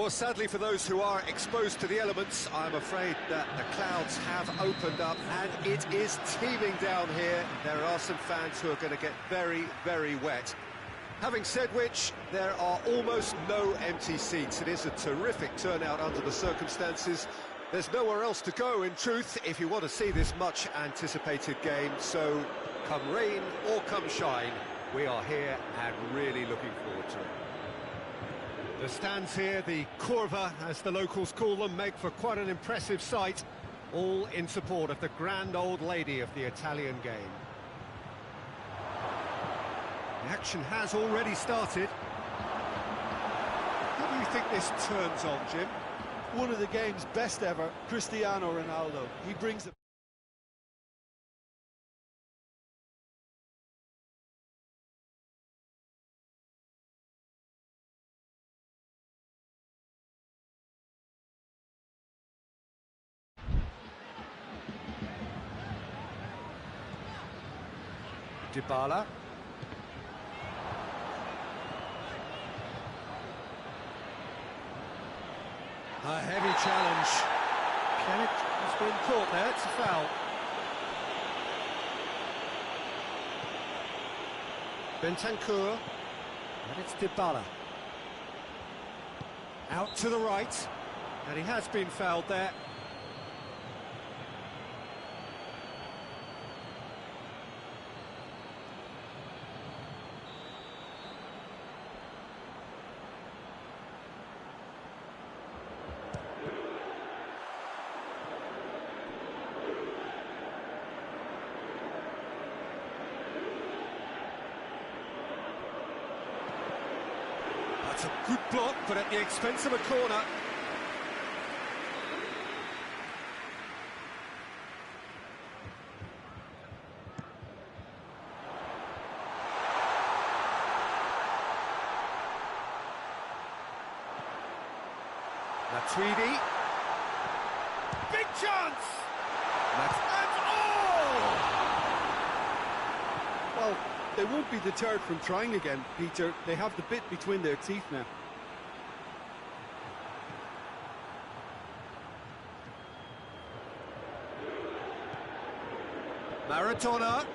Well, sadly for those who are exposed to the elements, I'm afraid that the clouds have opened up and it is teeming down here. There are some fans who are going to get very, very wet. Having said which, there are almost no empty seats. It is a terrific turnout under the circumstances. There's nowhere else to go, in truth, if you want to see this much-anticipated game. So, come rain or come shine, we are here and really looking forward to it. The stands here, the curva, as the locals call them, make for quite an impressive sight, all in support of the grand old lady of the Italian game. The action has already started. How do you think this turns on, Jim? One of the game's best ever, Cristiano Ronaldo. He brings it. Dybala. A heavy challenge. Kenneth has been caught there, it's a foul. Bentancur, and it's Dybala. Out to the right, and he has been fouled there. That's a good block, but at the expense of a corner. Tweedy. Big chance! That's all! Well, they won't be deterred from trying again, Peter. They have the bit between their teeth now. Maradona.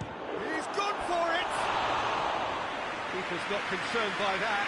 He's gone for it! Keeper's not concerned by that.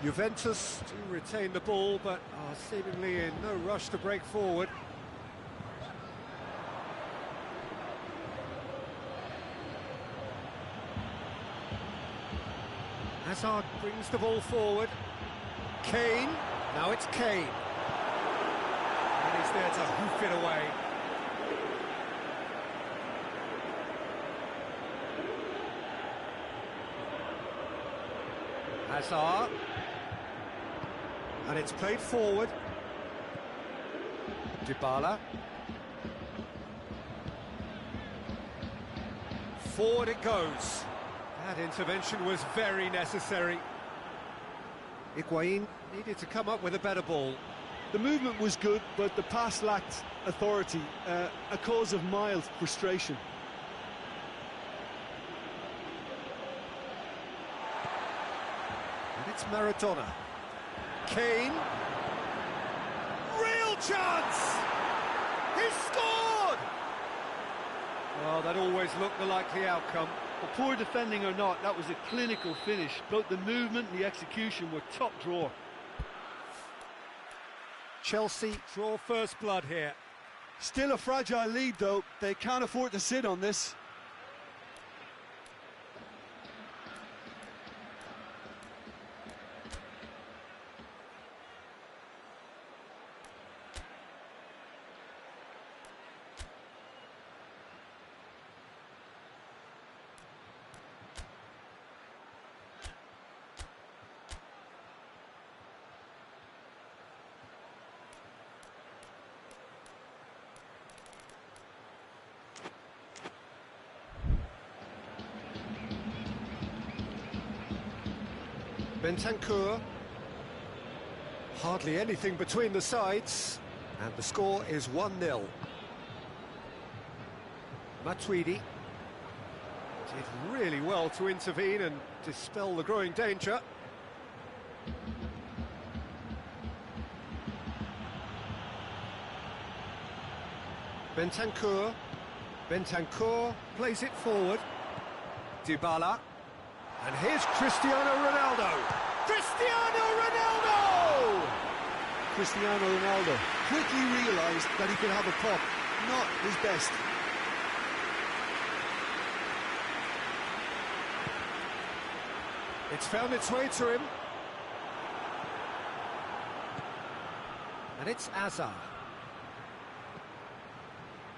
Juventus do retain the ball, but are seemingly in no rush to break forward. Hazard brings the ball forward. Kane, now it's Kane. And he's there to hoof it away. Hazard. And it's played forward. Dybala. Forward it goes. That intervention was very necessary. Higuain needed to come up with a better ball. The movement was good, but the pass lacked authority, a cause of mild frustration. And it's Maradona. Kane. Real chance! He scored! Well, that always looked the likely outcome. Well, poor defending or not, that was a clinical finish. Both the movement and the execution were top drawer. Chelsea draw first blood here. Still a fragile lead, though. They can't afford to sit on this. Bentancur. Hardly anything between the sides, and the score is 1-0. Matuidi did really well to intervene and dispel the growing danger. Bentancur. Bentancur plays it forward. Dybala. And here's Cristiano Ronaldo. Cristiano Ronaldo! Cristiano Ronaldo quickly realised that he could have a pop, not his best. It's found its way to him. And it's Azar.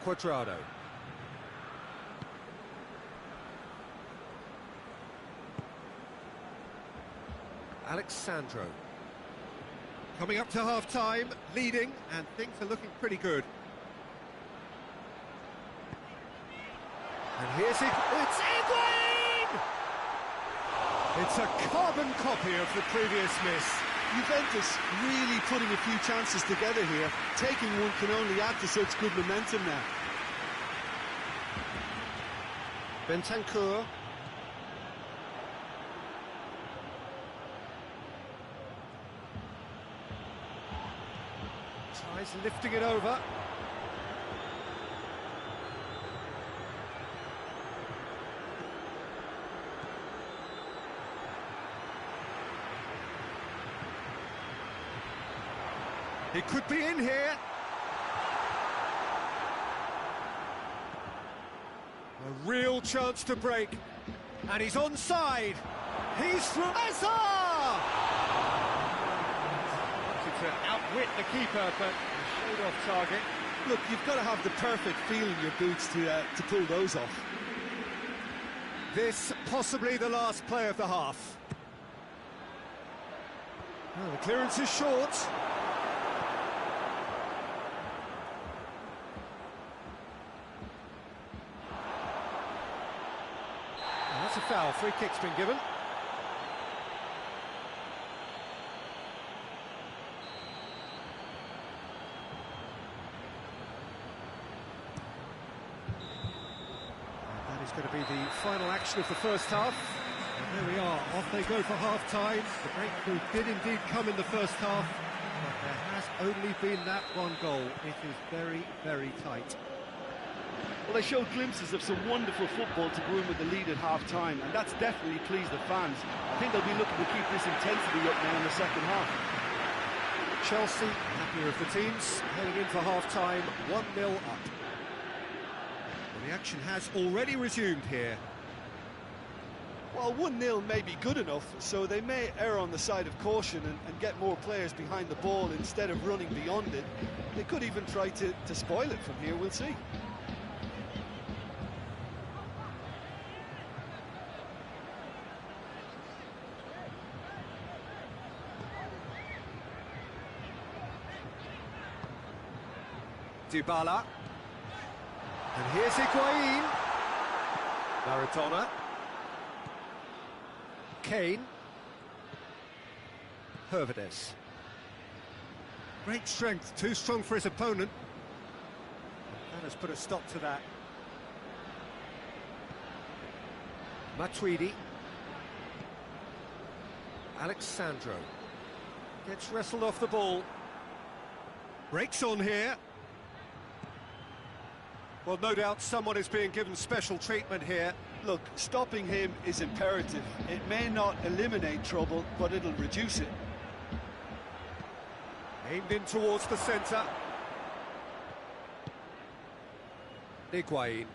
Cuadrado. Alexandro. Coming up to half-time, leading, and things are looking pretty good. And here's it. It's Higuain! It's a carbon copy of the previous miss. Juventus really putting a few chances together here. Taking one can only add to such good momentum now. Bentancur. Tries lifting it over. He could be in here. A real chance to break. And he's onside. He's through. Hazard! Wanted to outwit the keeper, but showed off target. Look, you've got to have the perfect feel in your boots to pull those off. This possibly the last play of the half. Oh, the clearance is short. That's a foul. Free kick's been given. And that is going to be the final action of the first half. And there we are. Off they go for half-time. The breakthrough did indeed come in the first half, but there has only been that one goal. It is very, very tight. Well, they showed glimpses of some wonderful football to go in with the lead at half-time, and that's definitely pleased the fans. I think they'll be looking to keep this intensity up now in the second half. Chelsea, happier of the teams, heading in for half-time, 1-0 up. Well, the action has already resumed here. Well, 1-0 may be good enough, so they may err on the side of caution and get more players behind the ball instead of running beyond it. They could even try to spoil it from here, we'll see. Dybala. And here's Higuain. Maradona. Kane. Hervedes. Great strength, too strong for his opponent. That has put a stop to that. Matuidi. Alexandro. Gets wrestled off the ball. Breaks on here. Well, no doubt someone is being given special treatment here. Look, stopping him is imperative. It may not eliminate trouble, but it'll reduce it. Aimed in towards the centre. Higuain.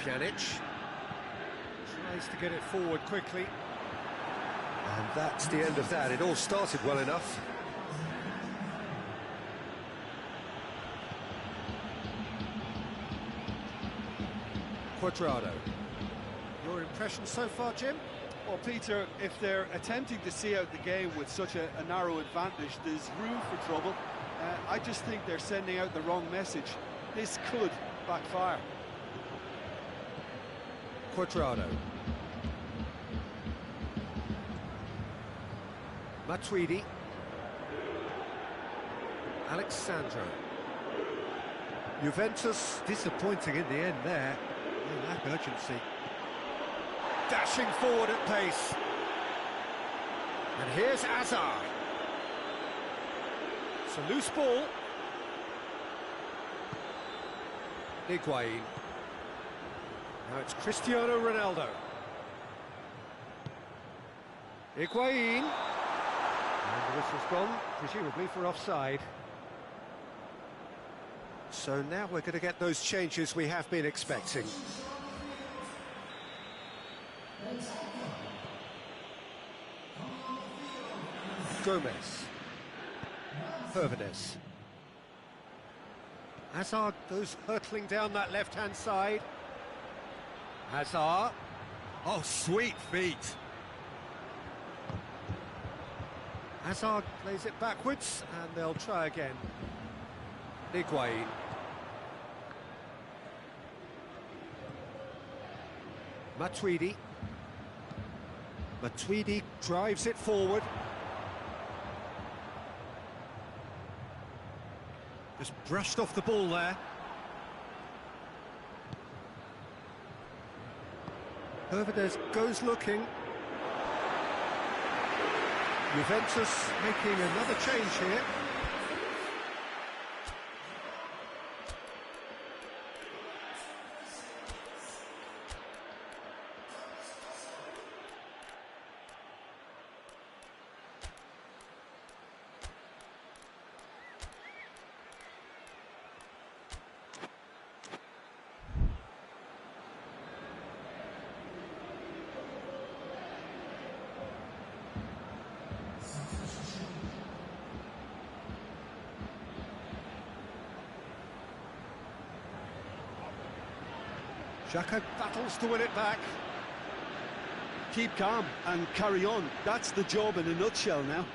Pjanic. Tries to get it forward quickly. And that's the end of that. It all started well enough. Cuadrado. Your impression so far, Jim? Well, Peter, if they're attempting to see out the game with such a narrow advantage, there's room for trouble. I just think they're sending out the wrong message. This could backfire. Cuadrado. Matuidi. Alexandro. Juventus disappointing in the end there. They lack urgency. Dashing forward at pace. And here's Azar. It's a loose ball. Higuain. Now it's Cristiano Ronaldo. Higuain. And the whistle's gone, presumably for offside. So now we're going to get those changes we have been expecting. Gomez. Hervedes. Hazard goes hurtling down that left-hand side. Hazard. Oh, sweet feet. Hazard plays it backwards, and they'll try again. Higuain. Matuidi. Matuidi drives it forward. Just brushed off the ball there. Hervedes goes looking. Juventus making another change here. Xhaka battles to win it back. Keep calm and carry on. That's the job in a nutshell now.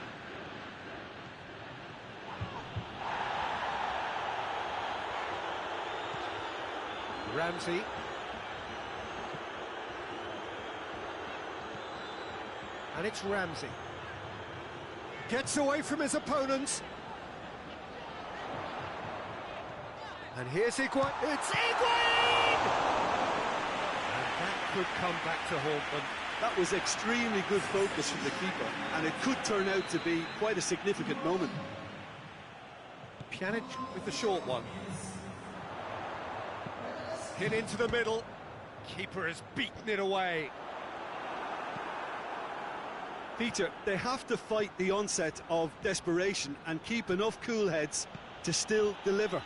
Ramsey. And it's Ramsey. Gets away from his opponents. And here's Higuain. It's Higuain! And that could come back to haunt them. That was extremely good focus from the keeper, and it could turn out to be quite a significant moment. Pjanic with the short one. Hit into the middle. Keeper has beaten it away. Peter, they have to fight the onset of desperation and keep enough cool heads to still deliver.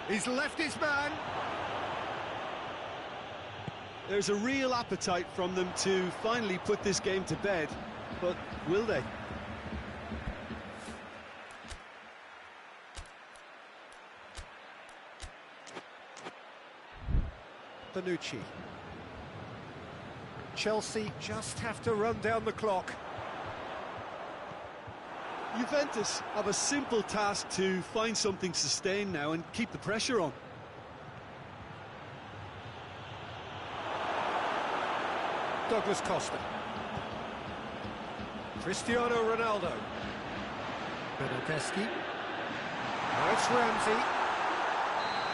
He's left his man. There's a real appetite from them to finally put this game to bed, but will they? Bonucci. Chelsea just have to run down the clock. Juventus have a simple task to find something sustained now and keep the pressure on. Douglas Costa. Cristiano Ronaldo. Bernardeschi. Now it's Ramsey.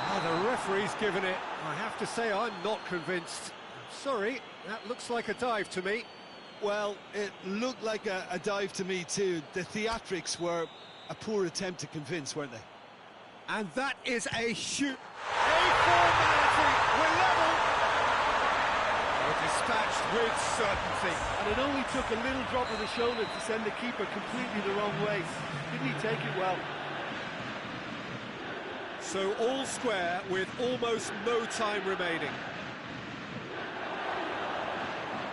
Oh, the referee's given it. I have to say, I'm not convinced. Sorry, that looks like a dive to me. Well, it looked like a dive to me too. The theatrics were a poor attempt to convince, weren't they? And that is a shoot. A formality. We're level. We're dispatched with certainty. And it only took a little drop of the shoulder to send the keeper completely the wrong way. Didn't he take it well? So all square with almost no time remaining.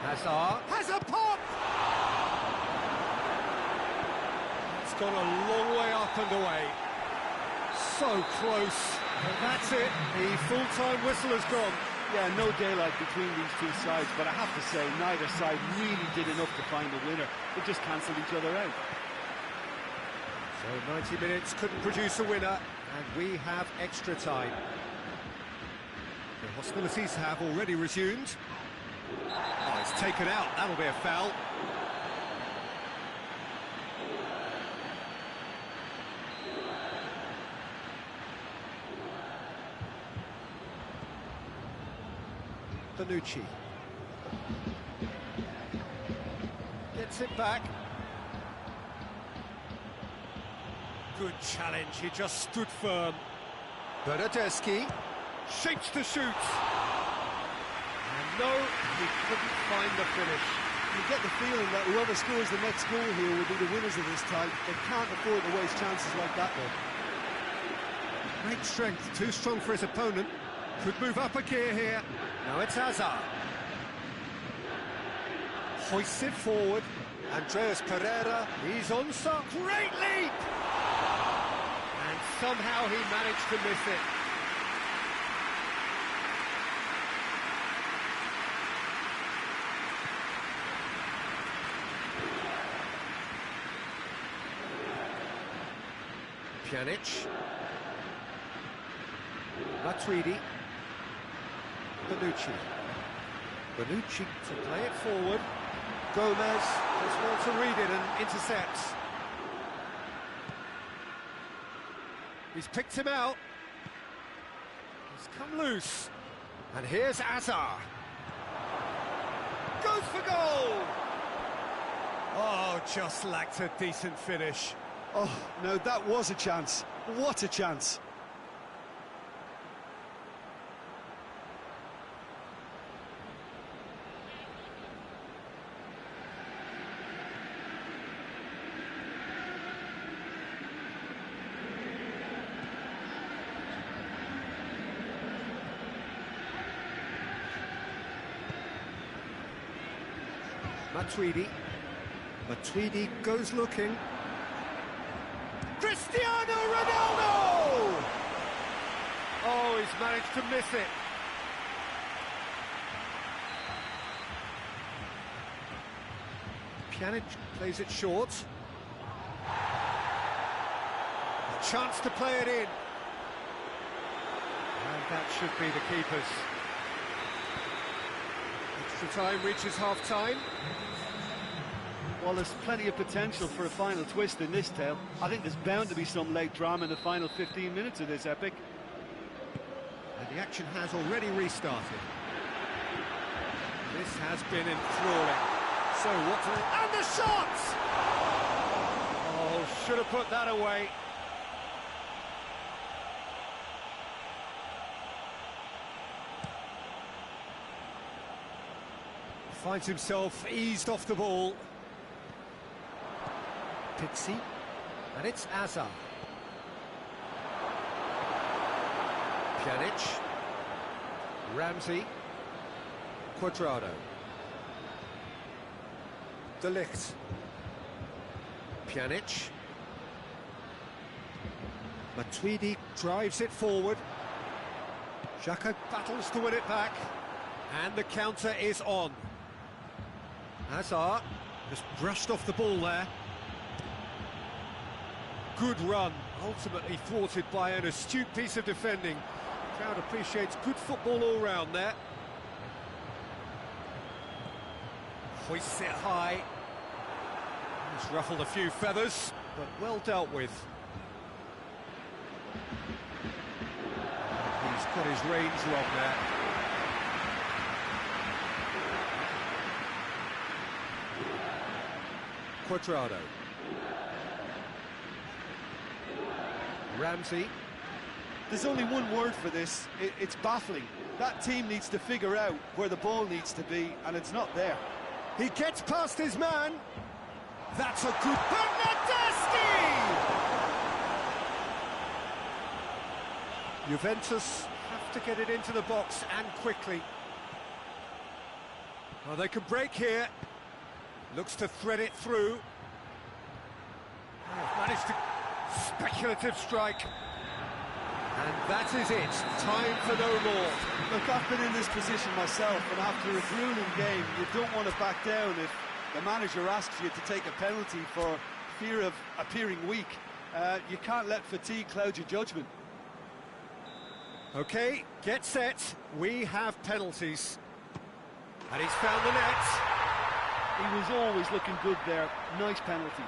Hazard has a pop! It's gone a long way up and away. So close. And that's it. The full-time whistle has gone. Yeah, no daylight between these two sides, but I have to say, neither side really did enough to find a winner. They just cancelled each other out. So 90 minutes couldn't produce a winner, and we have extra time. Hostilities have already resumed. Oh, it's taken out. That'll be a foul. Bonucci gets it back. Good challenge, he just stood firm. Bernardeschi shapes to shoot. And no, he couldn't find the finish. You get the feeling that whoever scores the next goal here will be the winners of this tie. They can't afford to waste chances like that, though. Great strength, too strong for his opponent. Could move up a gear here. Now it's Hazard. Hoists it forward. Andreas Pereira, he's on some great leap! And somehow he managed to miss it. Pjanic. Matuidi. Bonucci. Bonucci to play it forward. Gomez just wants to read it and intercepts. He's picked him out. He's come loose. And here's Azar. Goes for goal! Oh, just lacked a decent finish. Oh, no, that was a chance. What a chance. Matuidi goes looking. Cristiano Ronaldo! Oh, he's managed to miss it. Pjanic plays it short. A chance to play it in. And that should be the keeper's. Extra time reaches half-time. Well, there's plenty of potential for a final twist in this tale. I think there's bound to be some late drama in the final 15 minutes of this epic. And the action has already restarted. This has been enthralling. So what do they... And the shot! Oh, should have put that away. Finds himself eased off the ball. Pixie, and it's Azar. Pjanic, Ramsey, Cuadrado, De Ligt, Pjanic, Matuidi drives it forward. Xhaka battles to win it back, and the counter is on. Hazard just brushed off the ball there. Good run, ultimately thwarted by an astute piece of defending. The crowd appreciates good football all round there. Hoists it high. He's ruffled a few feathers, but well dealt with. He's got his reins wrong there. Cuadrado. Ramsey. There's only one word for this. It's baffling. That team needs to figure out where the ball needs to be, and it's not there. He gets past his man. That's a good... Bernardeschi! Juventus have to get it into the box, and quickly. Well, they can break here. Looks to thread it through. Oh, managed to... Speculative strike. And that is it. Time for no more. Look, I've been in this position myself, and after a grueling game, you don't want to back down if the manager asks you to take a penalty for fear of appearing weak. You can't let fatigue cloud your judgment. OK, get set. We have penalties. And he's found the net. He was always looking good there. Nice penalty.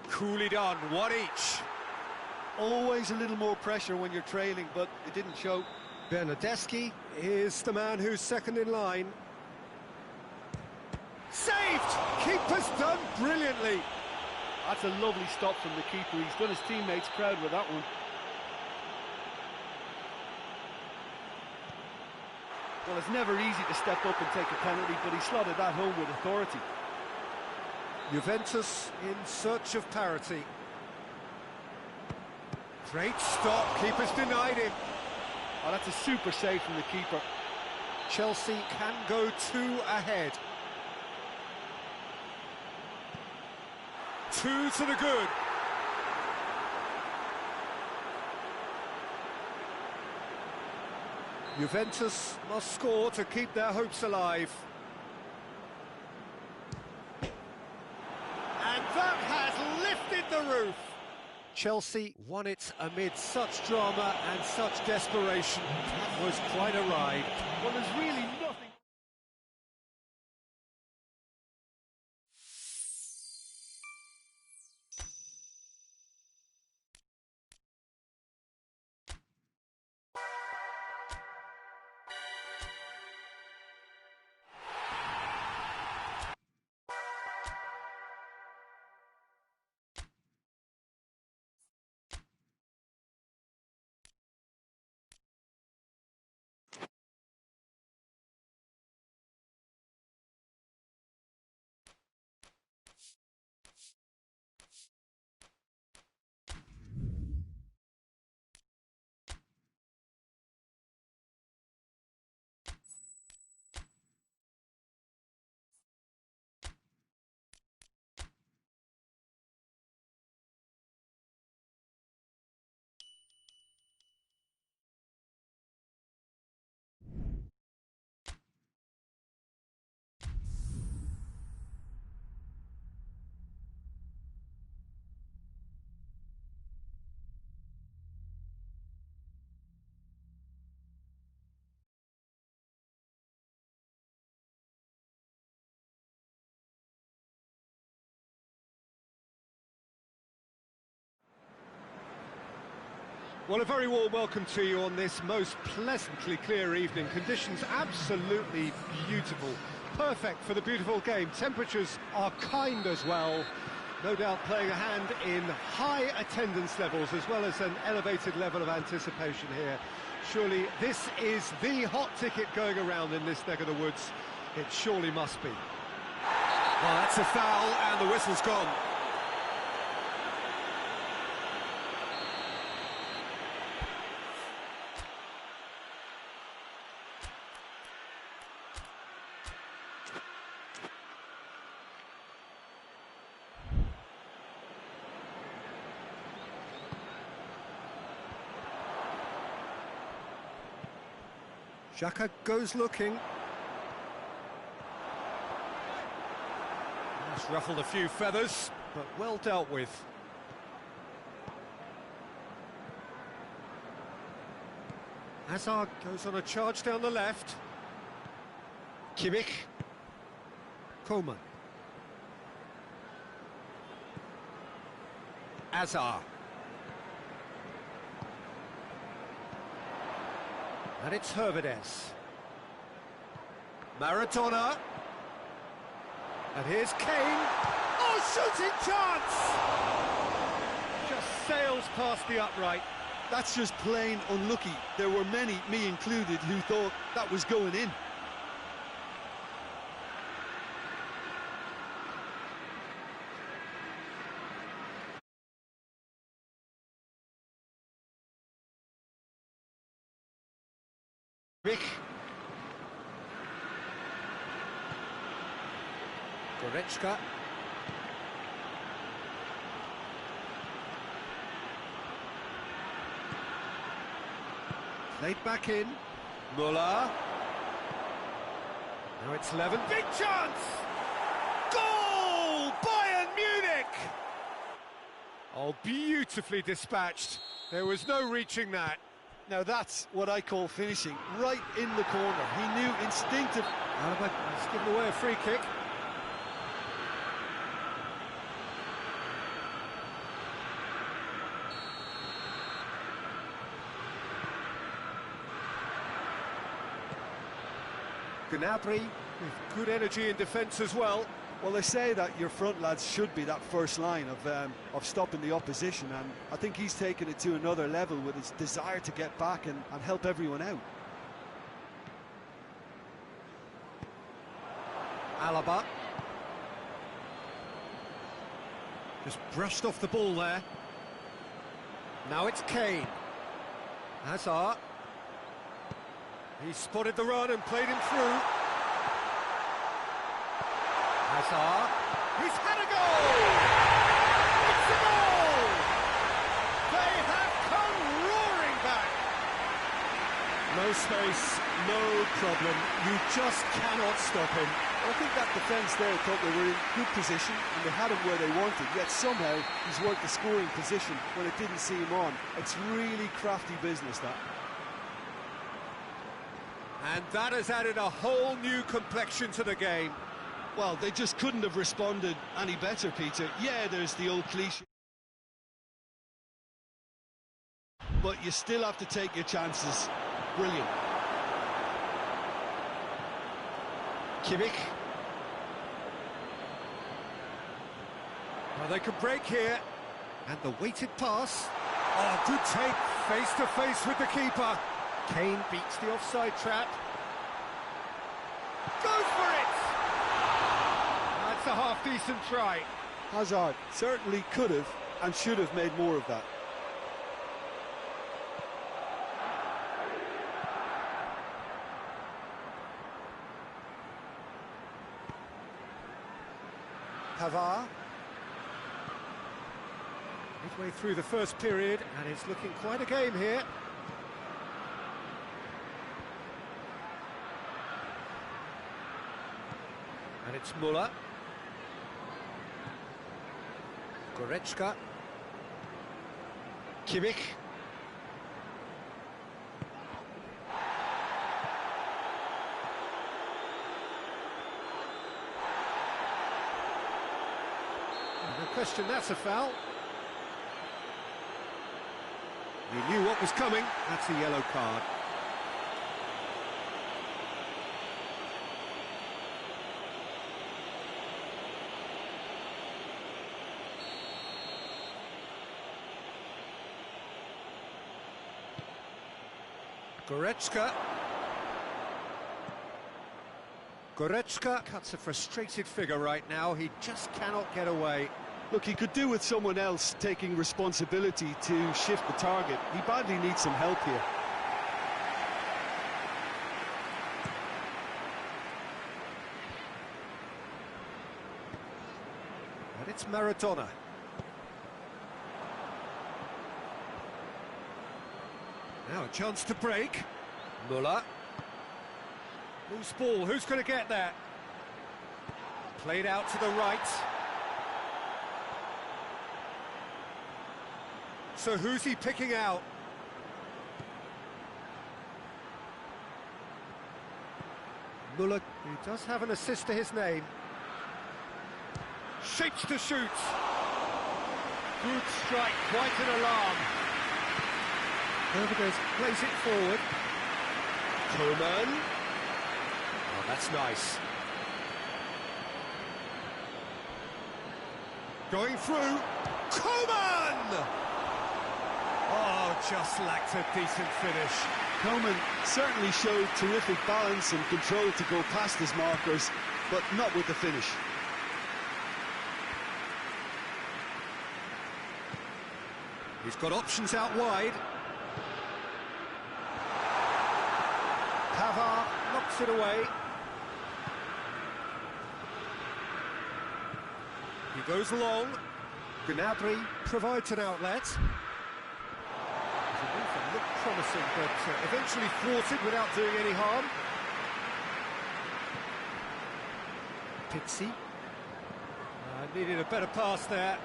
Coolly done, one each. Always a little more pressure when you're trailing, but it didn't show. Bernardeschi is the man who's second in line. Saved! Keeper's done brilliantly. That's a lovely stop from the keeper. He's done his teammates proud with that one. Well, it's never easy to step up and take a penalty, but he slotted that home with authority. Juventus in search of parity. Great stop, keeper's denied him. Oh, that's a super save from the keeper. Chelsea can go 2 ahead. 2 to the good. Juventus must score to keep their hopes alive. And that has lifted the roof. Chelsea won it amid such drama and such desperation. That was quite a ride. Well, there's really nothing... Well, a very warm welcome to you on this most pleasantly clear evening. Conditions absolutely beautiful. Perfect for the beautiful game. Temperatures are kind as well. No doubt playing a hand in high attendance levels as well as an elevated level of anticipation here. Surely this is the hot ticket going around in this neck of the woods. It surely must be. Well, that's a foul and the whistle's gone. Xhaka goes looking. That's ruffled a few feathers, but well dealt with. Hazard goes on a charge down the left. Kimmich. Coman. Hazard. And it's Hervedes. Maradona. And here's Kane. Oh, shooting chance! Just sails past the upright. That's just plain unlucky. There were many, me included, who thought that was going in. Rick. Goretzka. Played back in. Muller. Now it's Levin. Big chance! Oh, beautifully dispatched. There was no reaching that. Now that's what I call finishing, right in the corner. He knew instinctive. He's given away a free kick. Gnabry with good energy in defence as well. Well, they say that your front lads should be that first line of stopping the opposition, and I think he's taken it to another level with his desire to get back and help everyone out. Alaba. Just brushed off the ball there. Now it's Kane. Hazard. He spotted the run and played him through. Hazard. He's had a goal! It's a goal! They have come roaring back. No space, no problem. You just cannot stop him. I think that defence there thought they were in good position and they had him where they wanted, yet somehow he's worked the scoring position when it didn't see him on. It's really crafty business, that. And that has added a whole new complexion to the game. Well, they just couldn't have responded any better, Peter. Yeah, there's the old cliche, but you still have to take your chances. Brilliant. Kimmich. Well, they could break here. And the weighted pass. Oh, good take, face to face with the keeper. Kane beats the offside trap. Goes for it! That's a half-decent try. Hazard certainly could have and should have made more of that. Pavard. Midway through the first period, and it's looking quite a game here. And it's Muller. Goretzka. Kimmich. No question, that's a foul. He knew what was coming. That's a yellow card. Goretzka. Goretzka cuts a frustrated figure right now. He just cannot get away. Look, he could do with someone else taking responsibility to shift the target. He badly needs some help here. And it's Maradona. Now a chance to break. Muller. Loose ball, who's going to get that? Played out to the right. So who's he picking out? Muller, he does have an assist to his name. Shapes to shoot. Good strike, quite an alarm. Overgoes, plays it forward. Coman. Oh, that's nice. Going through. Coman! Oh, just lacked a decent finish. Coman certainly showed terrific balance and control to go past his markers, but not with the finish. He's got options out wide. Pavard knocks it away. He goes long. Gnabry provides an outlet. The movement looked promising, but eventually thwarted without doing any harm. Pixie. Needed a better pass there.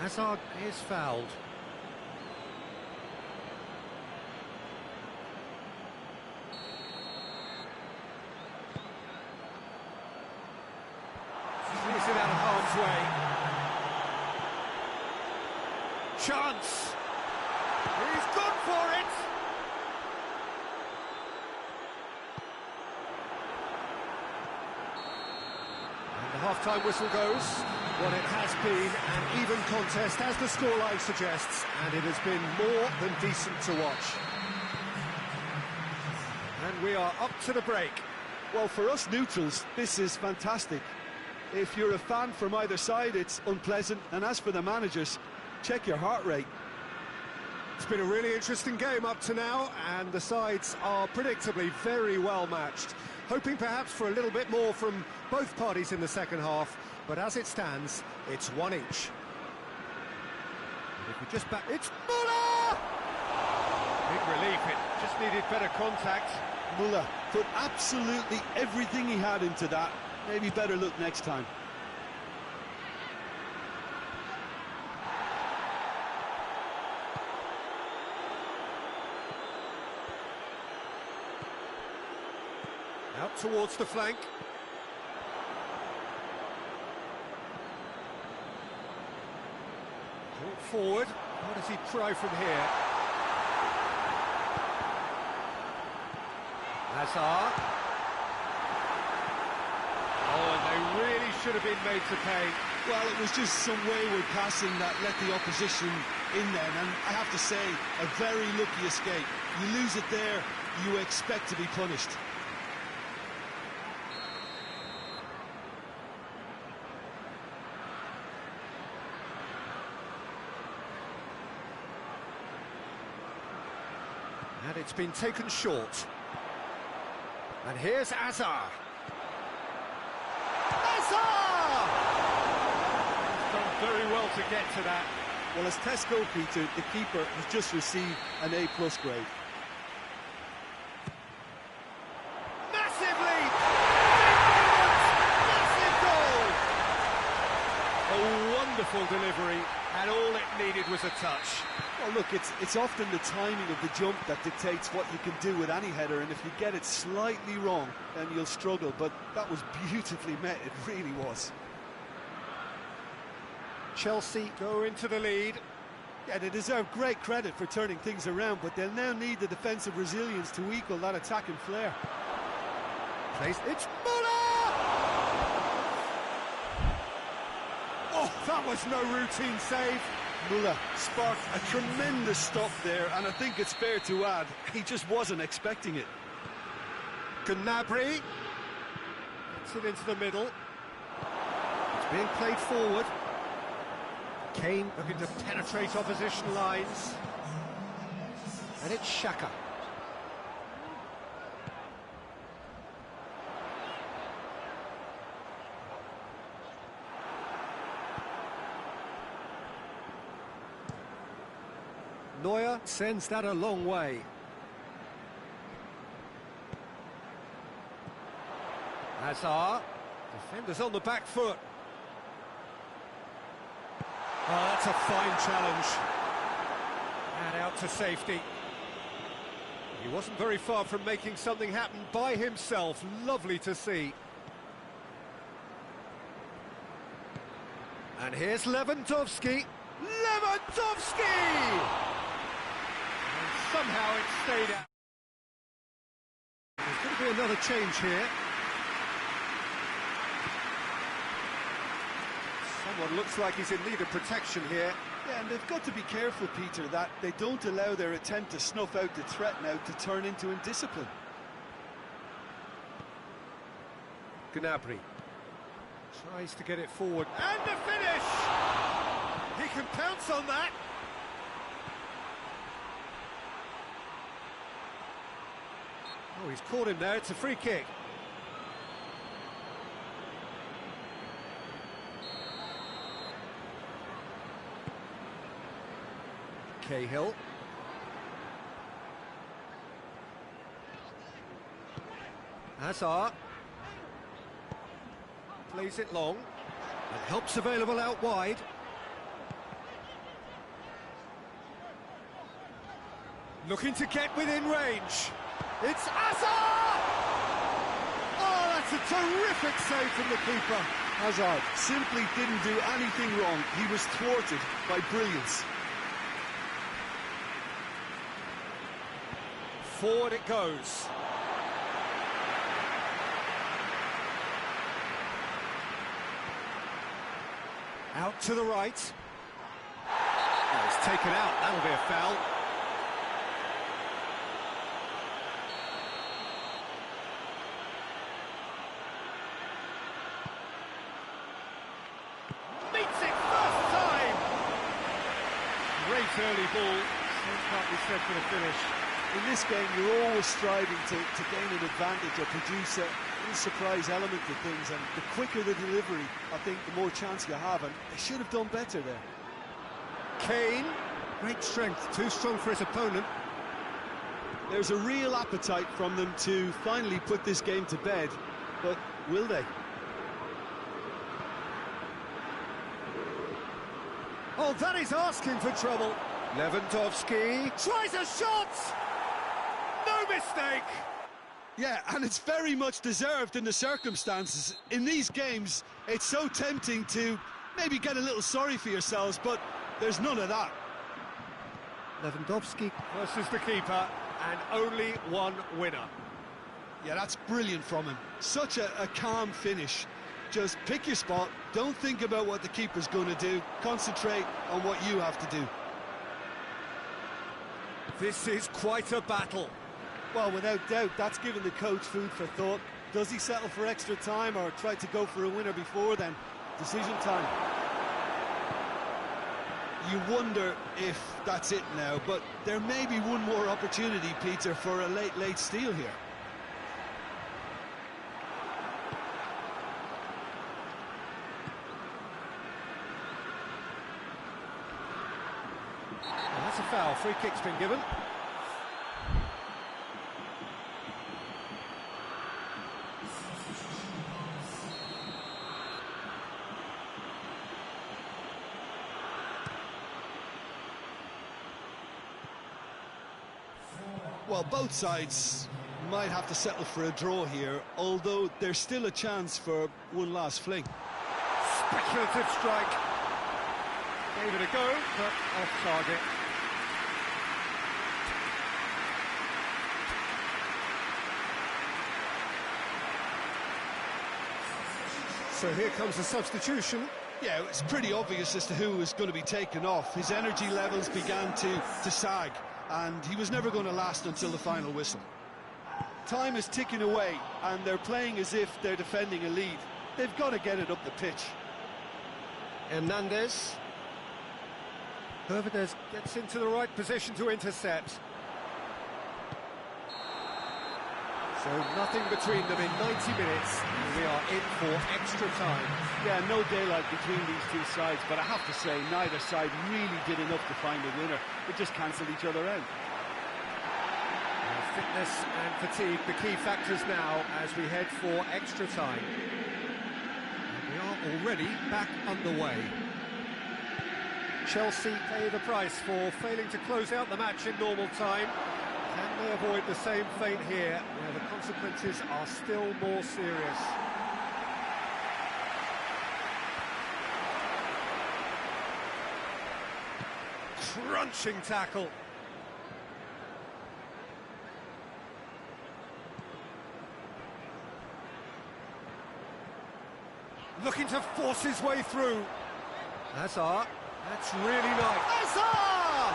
Hazard is fouled. Clears it out of harm's way. Chance! He's gone for it! And the half-time whistle goes. What it has been an even contest, as the scoreline suggests, and it has been more than decent to watch. And we are up to the break. Well, for us neutrals, this is fantastic. If you're a fan from either side, it's unpleasant, and as for the managers, check your heart rate. It's been a really interesting game up to now, and the sides are predictably very well matched. Hoping perhaps for a little bit more from both parties in the second half, but as it stands, it's one each. And if we just back... It's Muller! Big relief, it just needed better contact. Muller put absolutely everything he had into that. Maybe better look next time. Out towards the flank. Brought forward. What does he try from here? Hazard. Oh, and they really should have been made to pay. Well, it was just some wayward passing that let the opposition in then, and I have to say, a very lucky escape. You lose it there, you expect to be punished. And it's been taken short. And here's Hazard. Hazard! He's done very well to get to that. Well, as Tesco, Peter, the keeper has just received an A+ grade. Massive lead! Massive goal! A wonderful delivery, and all it needed was a touch. Well, look, it's often the timing of the jump that dictates what you can do with any header, and if you get it slightly wrong, then you'll struggle, but that was beautifully met, it really was. Chelsea go into the lead. Yeah, they deserve great credit for turning things around, but they'll now need the defensive resilience to equal that attacking flair. It's Muller! Oh, that was no routine save. Muller sparked a tremendous stop there, and I think it's fair to add, he just wasn't expecting it. Gnabry gets it into the middle. It's being played forward. Kane looking to penetrate opposition lines. And it's Xhaka. Neuer sends that a long way. Hazard. Defenders on the back foot. Oh, that's a fine challenge. And out to safety. He wasn't very far from making something happen by himself. Lovely to see. And here's Lewandowski. Lewandowski! Somehow it stayed out. There's going to be another change here. Someone looks like he's in need of protection here. Yeah, and they've got to be careful, Peter, that they don't allow their attempt to snuff out the threat now to turn into indiscipline. Gnabry tries to get it forward. And the finish! He can pounce on that. Oh, he's caught him there. It's a free kick. Cahill. Hazard. Plays it long. And help's available out wide. Looking to get within range. It's Hazard! Oh, that's a terrific save from the keeper. Hazard simply didn't do anything wrong. He was thwarted by brilliance. Forward it goes. Out to the right. Oh, it's taken out. That'll be a foul. Meets it first time. Great early ball. Same can't be said for the finish. In this game, you're always striving to gain an advantage or produce a little surprise element to things, and the quicker the delivery, I think, the more chance you have, and they should have done better there. Kane, great strength, too strong for his opponent. There's a real appetite from them to finally put this game to bed, but will they? Oh, that is asking for trouble. Lewandowski tries a shot! No mistake! Yeah, and it's very much deserved in the circumstances. In these games, it's so tempting to maybe get a little sorry for yourselves, but there's none of that. Lewandowski versus the keeper, and only one winner. Yeah, that's brilliant from him. Such a calm finish. Just pick your spot, don't think about what the keeper's going to do, concentrate on what you have to do. This is quite a battle. Well, without doubt, that's given the coach food for thought. Does he settle for extra time or try to go for a winner before then? Decision time. You wonder if that's it now, but there may be one more opportunity, Peter, for a late steal here. Well, that's a foul. Free kick's been given. Well, both sides might have to settle for a draw here, although there's still a chance for one last fling. Speculative strike. Gave it a go, but off target. So here comes the substitution. Yeah, it's pretty obvious as to who was going to be taken off. His energy levels began to sag, and he was never going to last until the final whistle. Time is ticking away, and they're playing as if they're defending a lead. They've got to get it up the pitch. Hernandez. Hernandez gets into the right position to intercept. So nothing between them in 90 minutes, and we are in for extra time. Yeah, no daylight between these two sides, but I have to say, neither side really did enough to find a winner. They just cancelled each other out. Fitness and fatigue, the key factors now as we head for extra time. And we are already back underway. Chelsea pay the price for failing to close out the match in normal time. Can they avoid the same fate here, where the consequences are still more serious? Crunching tackle. Looking to force his way through. Hazard, that's really nice. Hazard!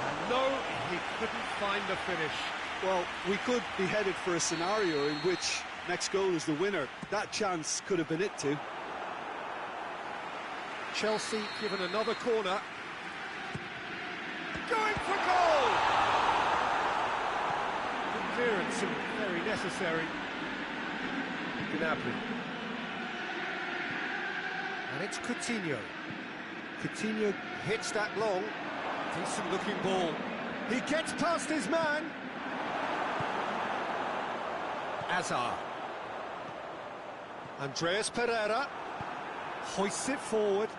And no, he couldn't find the finish. Well, we could be headed for a scenario in which next goal is the winner. That chance could have been it too. Chelsea given another corner. Going for goal! Good clearance and very necessary. Gnabry. And it's Coutinho. Coutinho hits that long. Decent looking ball. He gets past his man. Hazard. Andreas Pereira hoists it forward.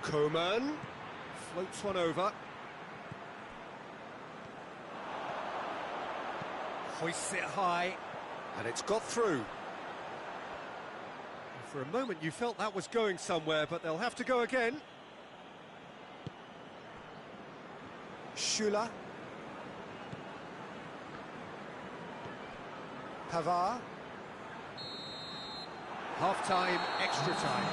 Coman floats one over. Hoists it high. And it's got through. For a moment you felt that was going somewhere, but they'll have to go again. Schüller. Pavard. Half-time, extra time.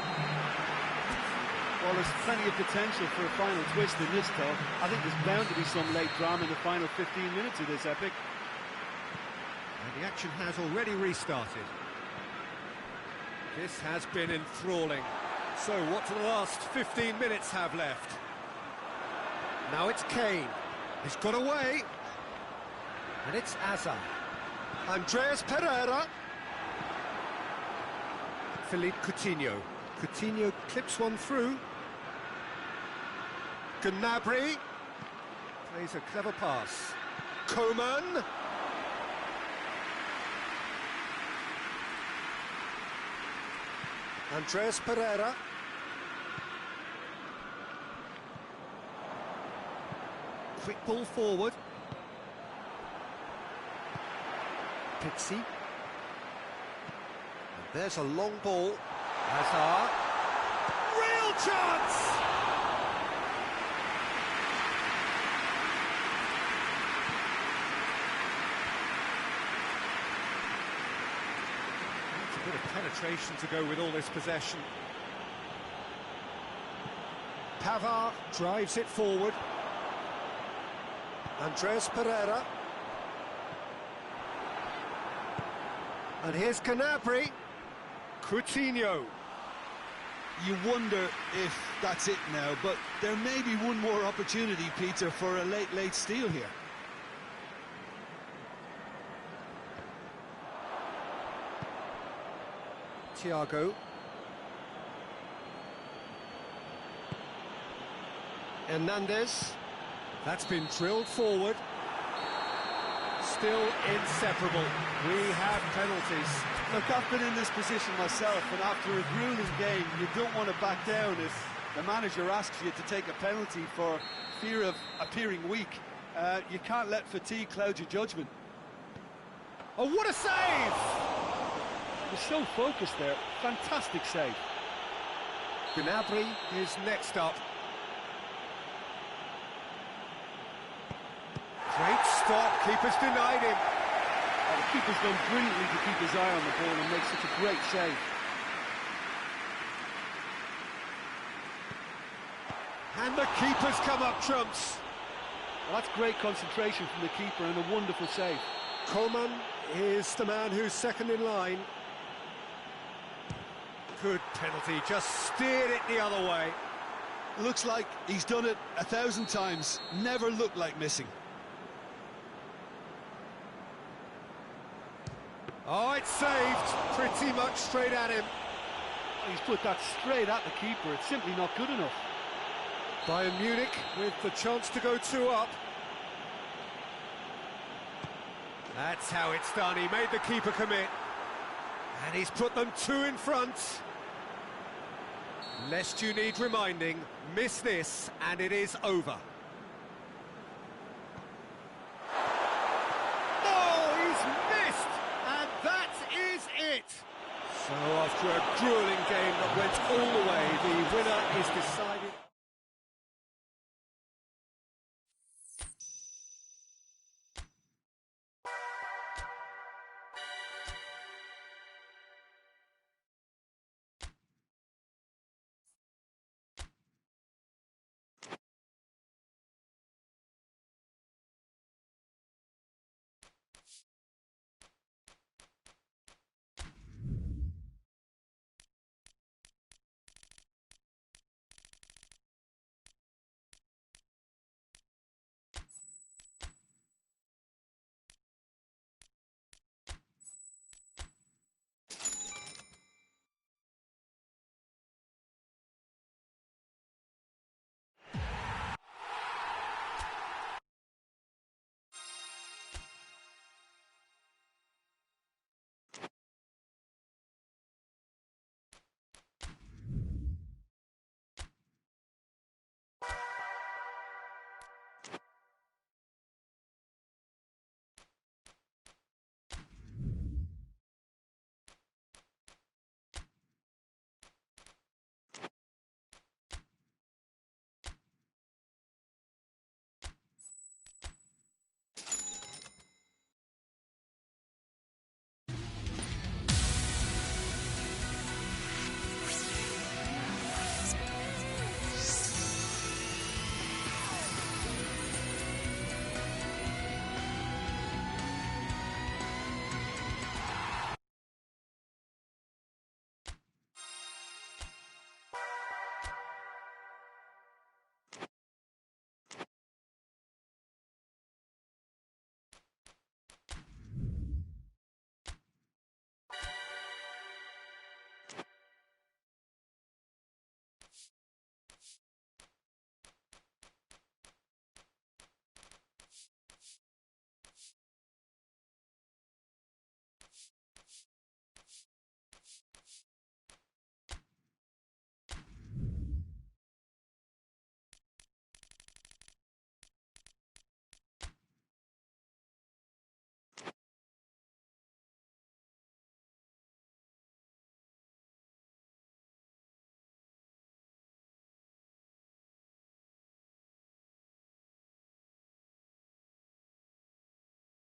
Well, there's plenty of potential for a final twist in this, though. I think there's bound to be some late drama in the final 15 minutes of this epic. And the action has already restarted. This has been enthralling. So what do the last 15 minutes have left? Now it's Kane. He's got away. And it's Azar. Andreas Pereira. Philippe Coutinho. Coutinho clips one through. Gnabry plays a clever pass. Coman. Andreas Pereira. Quick ball forward. Pizzi. And there's a long ball. Hazard. Real chance! That's a bit of penetration to go with all this possession. Pavard drives it forward. Andreas Pereira. And here's Gnabry. Coutinho. You wonder if that's it now, but there may be one more opportunity, Peter, for a late steal here. Thiago. Hernandez. That's been drilled forward. Still inseparable. We have penalties. Look, I've been in this position myself, and after a grueling game, you don't want to back down if the manager asks you to take a penalty for fear of appearing weak. You can't let fatigue cloud your judgment. Oh, what a save! You're so focused there. Fantastic save. Gnabry is next up. Great stop, keeper's denied him. Oh, the keeper's done brilliantly to keep his eye on the ball and make such a great save. And the keeper's come up trumps. Well, that's great concentration from the keeper and a wonderful save. Coman is the man who's second in line. Good penalty, just steered it the other way. Looks like he's done it 1,000 times, never looked like missing. Oh, it's saved, pretty much straight at him. He's put that straight at the keeper, it's simply not good enough. Bayern Munich with the chance to go 2 up. That's how it's done, he made the keeper commit. And he's put them 2 in front. Lest you need reminding, miss this and it is over. Oh, he's missed! And that is it! So after a grueling game that went all the way, the winner is decided.